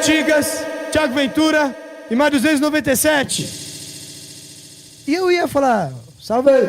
Artigas, Thiago Ventura e mais 297. E eu ia falar, salve aí.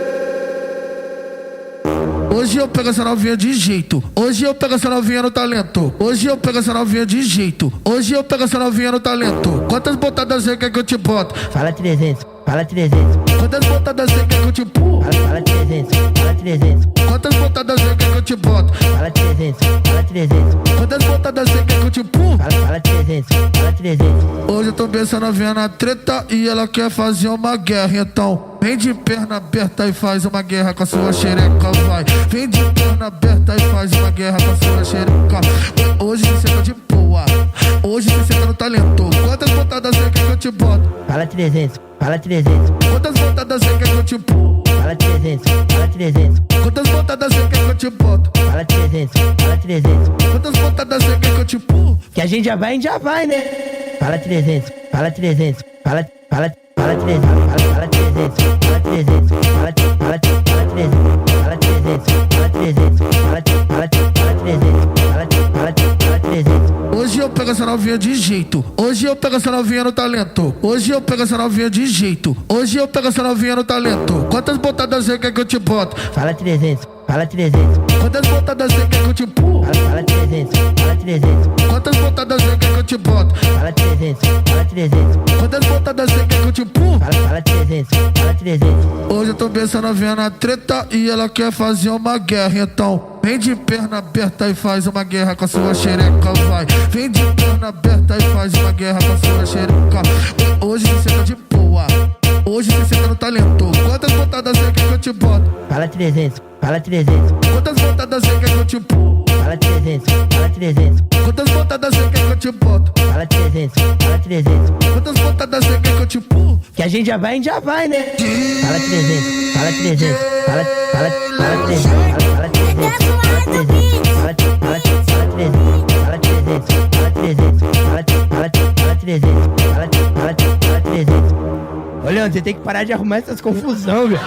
Hoje eu pego essa novinha de jeito. Hoje eu pego essa novinha no talento. Hoje eu pego essa novinha de jeito. Hoje eu pego essa novinha no talento. Quantas botadas você quer que eu te boto? Fala 300, fala 300. Quantas botadas você quer que eu te empurro? Fala 300, fala 300. Quantas botadas você quer que eu te boto? Fala 300, fala 300. Quantas botadas você quer que eu te empurro? Fala 300, fala 300. Hoje eu tô vendo essa novinha na treta e ela quer fazer uma guerra. Então vem de perna aberta e faz uma guerra com a sua xereca, vai. Vem de perna aberta e faz uma guerra com a sua xereca. Hoje você tá de boa, hoje você tá no talento. Quantas botadas você quer que eu te boto? Fala 300, fala 300. Quantas botadas você quer que eu te empurro? Fala 300, fala 300. Quantas botadas você quer que eu te boto? Fala 300, fala 300. Quantas botadas você quer que eu te empurro? Que a gente já vai, né? Fala 300, fala 300. Fala 300, fala 300. Fala 300, fala 300. Fala 300, fala 300. Fala 300, fala 300. Hoje eu pego essa novinha de jeito. Hoje eu pego essa novinha no talento. Hoje eu pego essa novinha de jeito. Hoje eu pego essa novinha no talento. Quantas botadas você quer que eu te boto? Fala 300, fala 300. Quantas botadas você quer que eu te empurro? Fala 300, fala 300. Quantas botadas você quer que eu te boto? Fala 300, fala 300. Quantas botadas você quer que eu te empurro? Fala 300, fala 300. Hoje eu tô vendo essa novinha na treta e ela quer fazer uma guerra. Então vem de perna aberta e faz uma guerra com a sua xereca, vai. Vem de perna aberta e faz uma guerra com a sua xereca. Hoje você tá de boa, hoje você tá no talento. Quantas botadas você quer que eu te boto? Fala 300, fala 300. Quantas botadas você quer que eu te empurro? Fala 300, fala 300. Quantas botadas você quer que eu te boto? Fala 300, fala 300. Quantas botadas você quer que eu te empurro? Que a gente já vai, né? Fala 300, fala 300. Fala 300, fala 300. Fala 300, fala 300. Fala 300, fala 300. Fala 300, fala 300. Ô Leandro, você tem que parar de arrumar essas confusão, velho.